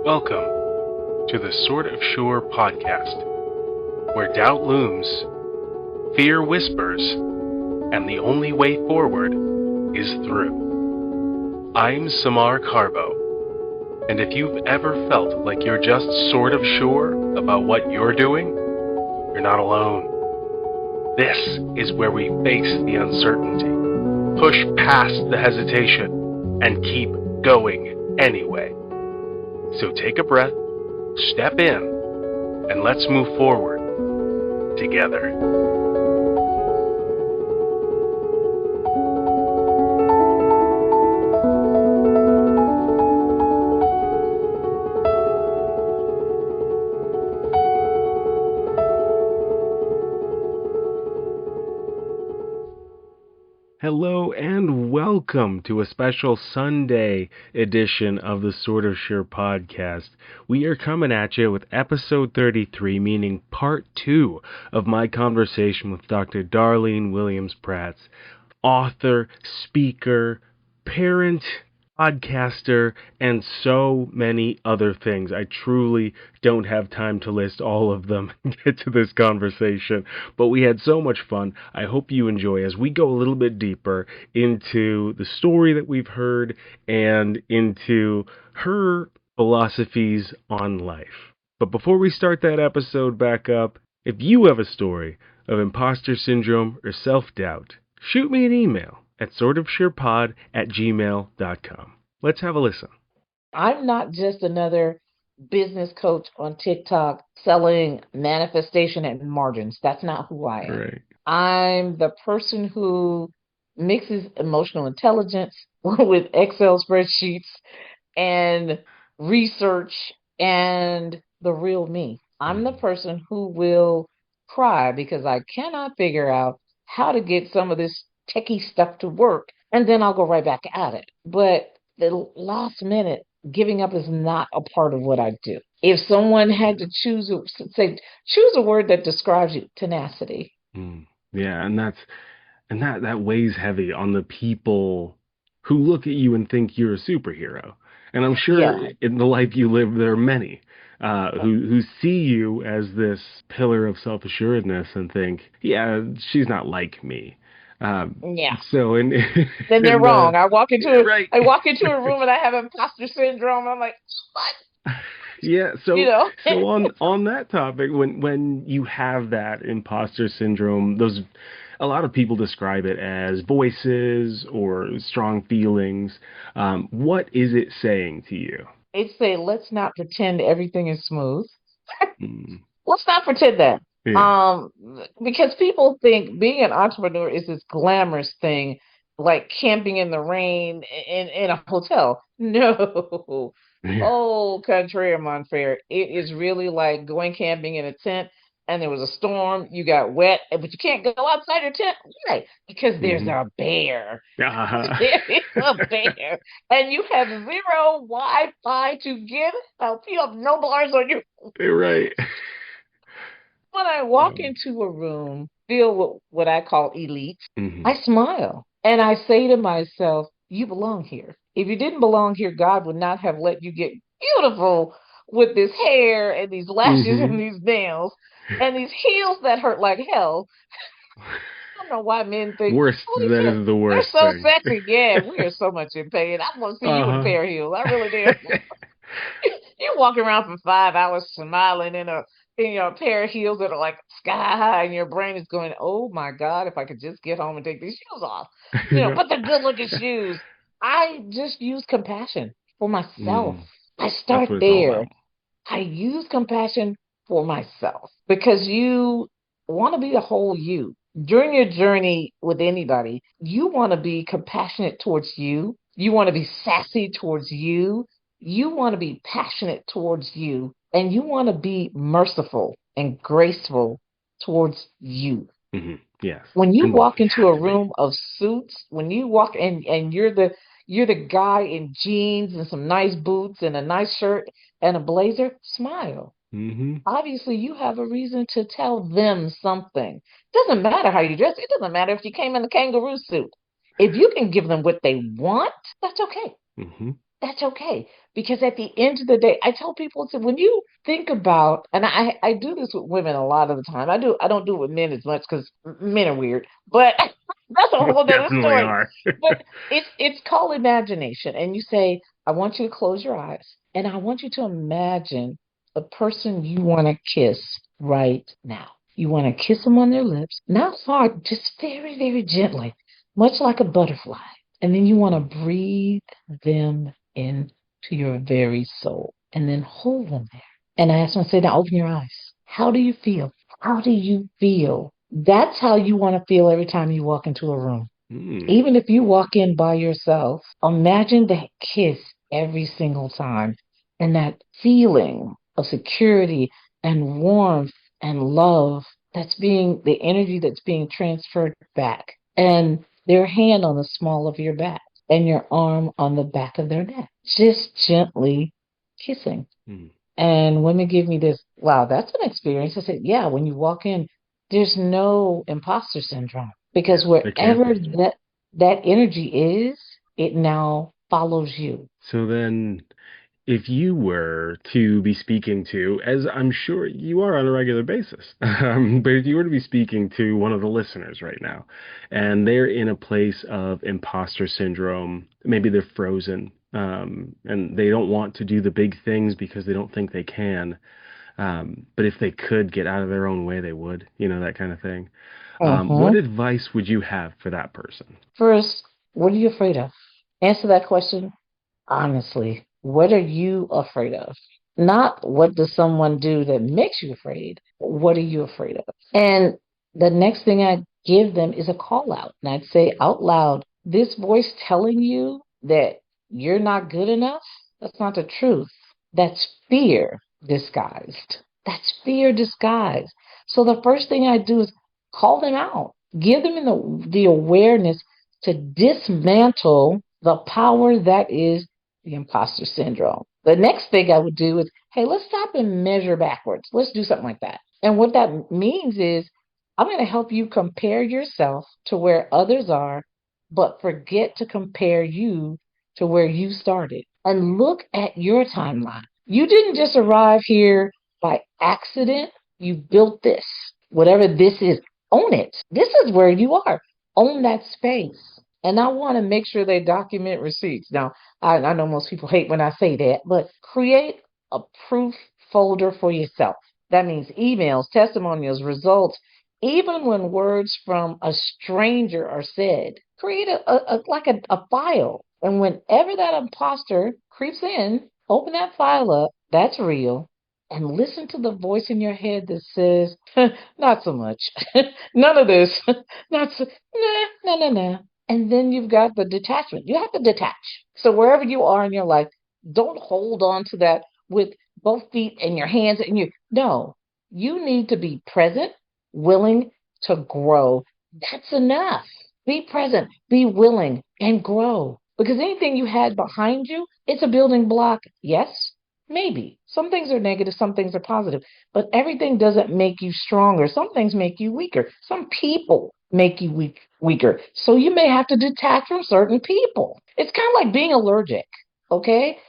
Welcome to the Sort of Sure podcast, where doubt looms, fear whispers, and the only way forward is through. I'm Samar Carbo, and if you've ever felt like you're just sort of sure about what you're doing, you're not alone. This is where we face the uncertainty, push past the hesitation, and keep going anyway. So take a breath, step in, and let's move forward together. Hello and welcome to a special Sunday edition of the Sort of Sure podcast. We are coming at you with episode 33, meaning part 2 of my conversation with Dr. Darlene Williams-Prades, author, speaker, parent, podcaster, and so many other things. I truly don't have time to list all of them and get to this conversation, but we had so much fun. I hope you enjoy as we go a little bit deeper into the story that we've heard and into her philosophies on life. But before we start that episode back up, if you have a story of imposter syndrome or self-doubt, shoot me an email at sortofsurepod@gmail.com. Let's have a listen. I'm not just another business coach on TikTok selling manifestation and margins. That's not who I am. Right. I'm the person who mixes emotional intelligence with Excel spreadsheets and research and the real me. I'm the person who will cry because I cannot figure out how to get some of this techie stuff to work, and then I'll go right back at it. But the last minute giving up is not a part of what I do. If someone had to choose a word that describes you, tenacity. Yeah, and that weighs heavy on the people who look at you and think you're a superhero. And I'm sure in the life you live, there are many who see you as this pillar of self-assuredness and think, yeah, she's not like me. So then they're wrong. I walk into a room and I have imposter syndrome. I'm like, what? Yeah. So on that topic, when you have that imposter syndrome, a lot of people describe it as voices or strong feelings. What is it saying to you? It's saying, let's not pretend everything is smooth. Let's not pretend that. Yeah. Because people think being an entrepreneur is this glamorous thing, like camping in the rain in a hotel. No. Yeah. Oh, contraire, mon frere. It is really like going camping in a tent and there was a storm, you got wet, but you can't go outside your tent. Why? Because there's a bear. There is a bear. And you have zero Wi-Fi to get out. You have no bars on your... You're right. When I walk into a room filled with what I call elites, I smile and I say to myself, you belong here. If you didn't belong here, God would not have let you get beautiful with this hair and these lashes and these nails and these heels that hurt like hell. I don't know why men think that is the worst. They're so sexy. Yeah, we are so much in pain. I want to see you in a pair of heels. I really do. You're walking around for 5 hours smiling in a pair of heels that are like sky high, and your brain is going, oh my God, if I could just get home and take these shoes off. But they're good looking shoes. I just use compassion for myself. I start there. I use compassion for myself because you want to be the whole you. During your journey with anybody, you want to be compassionate towards you. You want to be sassy towards you. You want to be passionate towards you. And you want to be merciful and graceful towards you. Yes. When you walk into a room of suits, when you walk and you're the guy in jeans and some nice boots and a nice shirt and a blazer, smile. Obviously, you have a reason to tell them something. It doesn't matter how you dress. It doesn't matter if you came in a kangaroo suit. If you can give them what they want, that's okay. That's okay. Because at the end of the day, I tell people, so when you think about, and I do this with women a lot of the time. I don't do it with men as much because men are weird, but that's a Most whole other definitely story. are. But it's called imagination. And you say, I want you to close your eyes and I want you to imagine the person you want to kiss right now. You want to kiss them on their lips, not hard, just very, very gently, much like a butterfly. And then you want to breathe them into your very soul and then hold them there. And I ask them, say, now open your eyes. How do you feel? How do you feel? That's how you want to feel every time you walk into a room. Mm. Even if you walk in by yourself, imagine that kiss every single time and that feeling of security and warmth and love the energy that's being transferred back. And their hand on the small of your back and your arm on the back of their neck, just gently kissing. Mm. And women give me this, wow, that's an experience. I said, yeah, when you walk in, there's no imposter syndrome Yeah, because there can't wherever be. that energy is, it now follows you. So then, if you were to be speaking to, as I'm sure you are on a regular basis, but if you were to be speaking to one of the listeners right now, and they're in a place of imposter syndrome, maybe they're frozen, and they don't want to do the big things because they don't think they can, but if they could get out of their own way, they would, that kind of thing. What Uh-huh. advice would you have for that person? First, what are you afraid of? Answer that question honestly. What are you afraid of? Not what does someone do that makes you afraid. What are you afraid of? And the next thing I give them is a call out. And I'd say out loud, this voice telling you that you're not good enough, that's not the truth. That's fear disguised. That's fear disguised. So the first thing I do is call them out. Give them the awareness to dismantle the power that is the imposter syndrome. The next thing I would do is, hey, let's stop and measure backwards. Let's do something like that. And what that means is, I'm going to help you compare yourself to where others are, but forget to compare you to where you started. And look at your timeline. You didn't just arrive here by accident. You built this. Whatever this is, own it. This is where you are. Own that space. And I want to make sure they document receipts. Now, I know most people hate when I say that, but create a proof folder for yourself. That means emails, testimonials, results, even when words from a stranger are said. Create a file. And whenever that imposter creeps in, open that file up. That's real. And listen to the voice in your head that says, not so much. None of this. Not so, nah. And then you've got the detachment. You have to detach. So wherever you are in your life, don't hold on to that with both feet and your hands and you. No, you need to be present, willing to grow. That's enough. Be present, be willing, and grow. Because anything you had behind you, it's a building block. Yes, maybe. Some things are negative, some things are positive, but everything doesn't make you stronger. Some things make you weaker. Some people make you weaker. So you may have to detach from certain people. It's kind of like being allergic, okay?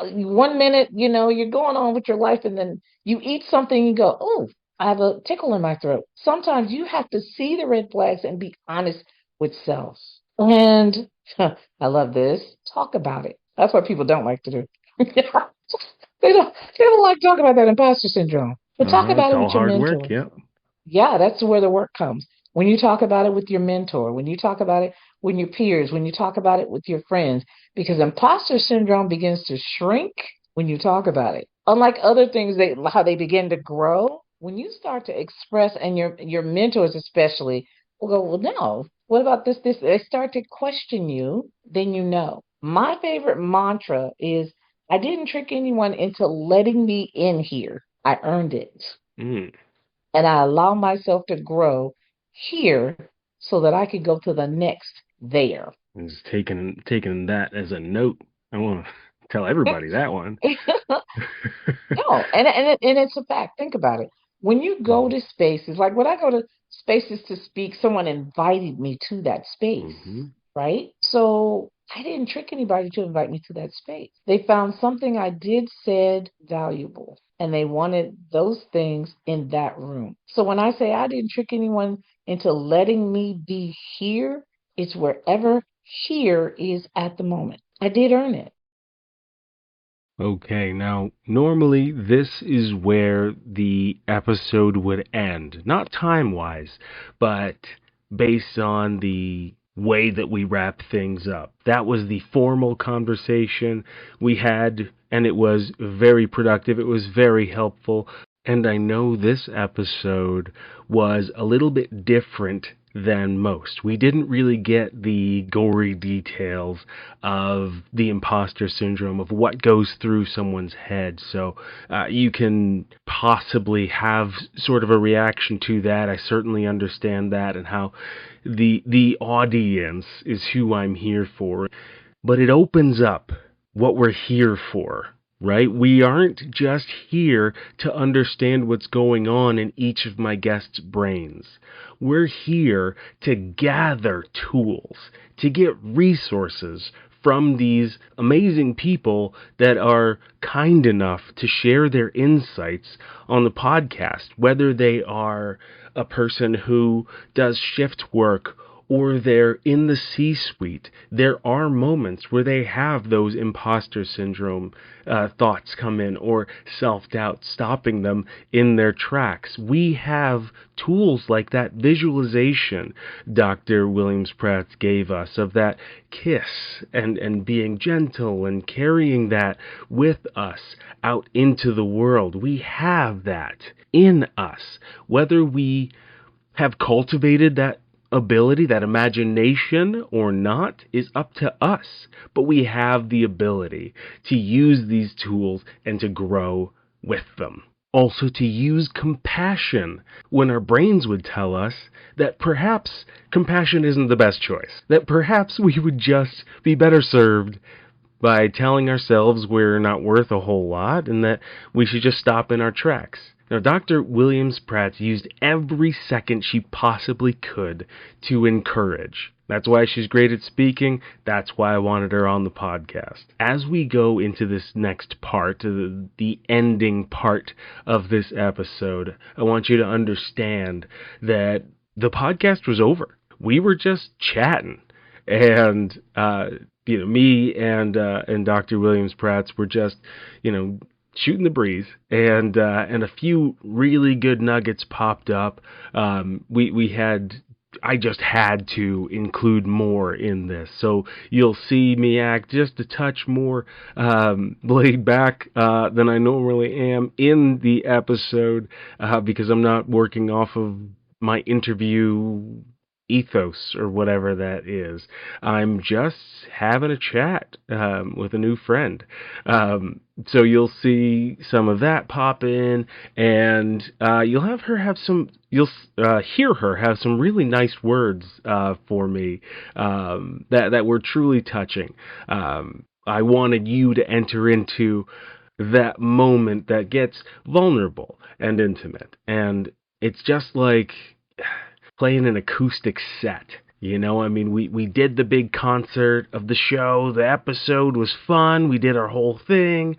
One minute, you're going on with your life, and then you eat something and you go, oh, I have a tickle in my throat. Sometimes you have to see the red flags and be honest with self. And I love this. Talk about it. That's what people don't like to do. They don't like talking about that imposter syndrome. But talk It's about it all with your hard work. mentor. Yep. Yeah, that's where the work comes. When you talk about it with your mentor, when you talk about it with your peers, when you talk about it with your friends, because imposter syndrome begins to shrink when you talk about it. Unlike other things, how they begin to grow, when you start to express, and your mentors especially will go, well, no, what about this? They start to question you, then you know. My favorite mantra is, I didn't trick anyone into letting me in here. I earned it Mm. and I allow myself to grow here so that I can go to the next there. Is taking that as a note. I want to tell everybody that one. No, and it's a fact. Think about it. When you go Mm-hmm. to spaces, like when I go to spaces to speak, someone invited me to that space, Mm-hmm. right? So I didn't trick anybody to invite me to that space. They found something I did said valuable, and they wanted those things in that room. So when I say I didn't trick anyone into letting me be here, it's wherever here is at the moment. I did earn it. Okay, now normally this is where the episode would end. Not time-wise, but based on the way that we wrap things up. That was the formal conversation we had, and it was very productive. It was very helpful. And I know this episode was a little bit different than most. We didn't really get the gory details of the imposter syndrome, of what goes through someone's head. So you can possibly have sort of a reaction to that. I certainly understand that, and how the audience is who I'm here for. But it opens up what we're here for, right? We aren't just here to understand what's going on in each of my guests' brains. We're here to gather tools, to get resources from these amazing people that are kind enough to share their insights on the podcast, whether they are a person who does shift work or they're in the C-suite. There are moments where they have those imposter syndrome thoughts come in, or self-doubt stopping them in their tracks. We have tools like that visualization Dr. Williams-Prades gave us, of that kiss and being gentle and carrying that with us out into the world. We have that in us. Whether we have cultivated that ability, that imagination, or not, is up to us. But we have the ability to use these tools and to grow with them. Also, to use compassion when our brains would tell us that perhaps compassion isn't the best choice, that perhaps we would just be better served by telling ourselves we're not worth a whole lot and that we should just stop in our tracks. Now, Dr. Williams-Prades used every second she possibly could to encourage. That's why she's great at speaking. That's why I wanted her on the podcast. As we go into this next part, the ending part of this episode, I want you to understand that the podcast was over. We were just chatting. And, me and Dr. Williams-Prades were just, shooting the breeze, and a few really good nuggets popped up. I just had to include more in this, so you'll see me act just a touch more laid back than I normally am in the episode, because I'm not working off of my interview ethos or whatever that is. I'm just having a chat with a new friend. So you'll see some of that pop in, and you'll hear her have some really nice words for me that were truly touching. I wanted you to enter into that moment that gets vulnerable and intimate, and it's just like playing an acoustic set. We did the big concert of the show. The episode was fun. We did our whole thing.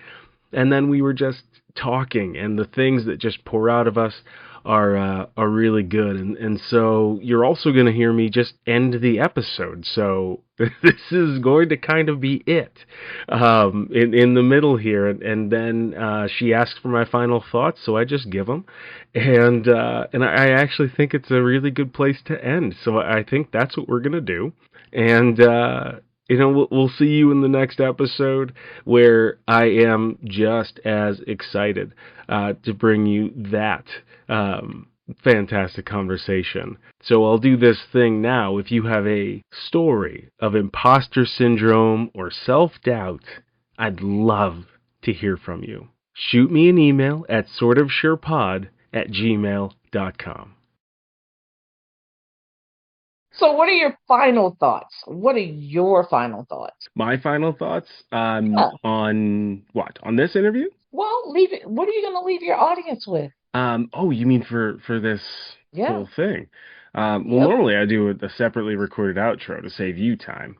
And then we were just talking, and the things that just pour out of us are really good. And so you're also going to hear me just end the episode. So this is going to kind of be it in the middle here. And then she asked for my final thoughts, so I just give them. And I actually think it's a really good place to end. So I think that's what we're going to do. And we'll see you in the next episode, where I am just as excited to bring you that fantastic conversation. So I'll do this thing now. If you have a story of imposter syndrome or self-doubt, I'd love to hear from you. Shoot me an email at sortofsurepod@gmail.com. So what are your final thoughts? What are your final thoughts? My final thoughts Yeah. on what? On this interview? Well, leave it. What are you going to leave your audience with? You mean for this whole thing? Well, Yep. normally I do a separately recorded outro to save you time.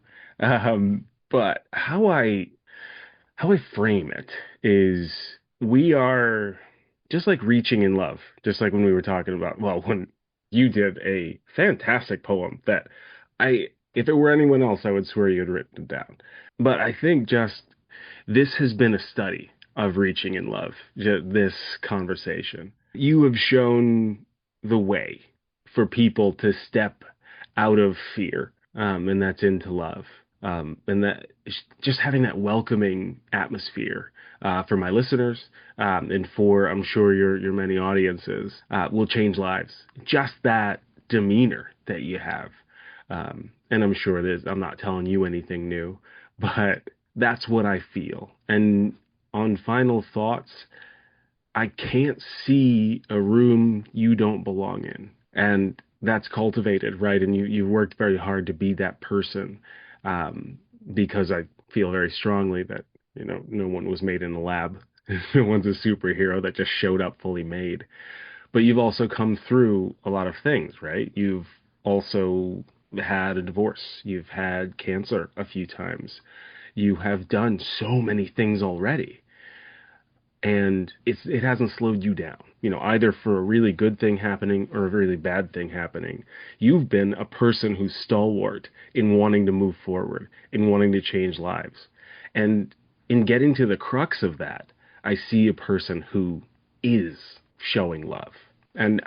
But how I frame it is we are just like reaching in love, just like when we were talking about, well, when you did a fantastic poem that if it were anyone else, I would swear you had written it down. But I think just this has been a study of reaching in love, this conversation. You have shown the way for people to step out of fear, and that's into love. And that just having that welcoming atmosphere for my listeners and for I'm sure your many audiences will change lives. Just that demeanor that you have, and I'm sure I'm not telling you anything new, but that's what I feel. And on final thoughts, I can't see a room you don't belong in. And that's cultivated, right? And you worked very hard to be that person, um, because I feel very strongly that, no one was made in a lab. No one's a superhero that just showed up fully made. But you've also come through a lot of things, right? You've also had a divorce. You've had cancer a few times. You have done so many things already, and it hasn't slowed you down, either for a really good thing happening or a really bad thing happening. You've been a person who's stalwart in wanting to move forward, in wanting to change lives. And in getting to the crux of that, I see a person who is showing love. And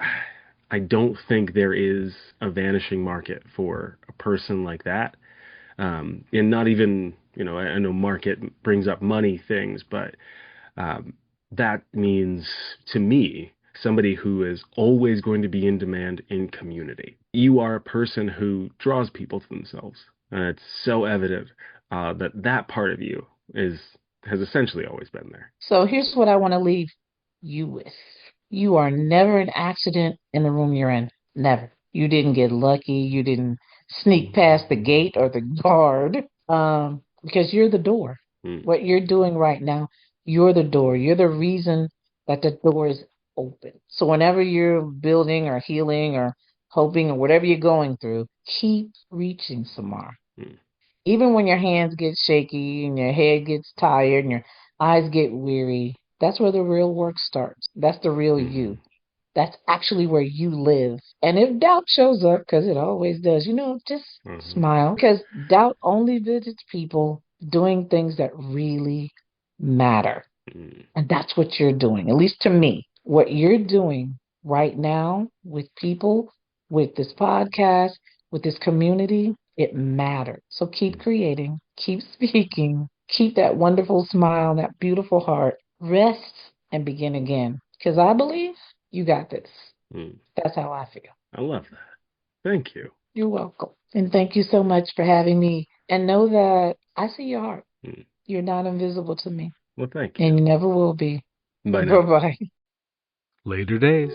I don't think there is a vanishing market for a person like that. And not even, I know market brings up money things, but um, that means to me somebody who is always going to be in demand in community. You are a person who draws people to themselves, and it's so evident that part of you has essentially always been there. So here's what I want to leave you with. You are never an accident in the room you're in. Never. You didn't get lucky. You didn't sneak past the gate or the guard, because you're the door. What you're doing right now, you're the door. You're the reason that the door is open. So whenever you're building or healing or hoping or whatever you're going through, keep reaching, Samar. Even when your hands get shaky and your head gets tired and your eyes get weary, that's where the real work starts. That's the real you. That's actually where you live. And if doubt shows up, because it always does, just smile. Because doubt only visits people doing things that really matter. And that's what you're doing, at least to me. What you're doing right now with people, with this podcast, with this community, it matters. So keep creating, keep speaking, keep that wonderful smile, that beautiful heart. Rest and begin again. Because I believe you got this. That's how I feel. I love that. Thank you. You're welcome. And thank you so much for having me. And know that I see your heart. You're not invisible to me. Well, thank you. And you never will be. Bye now. Bye-bye. Later days.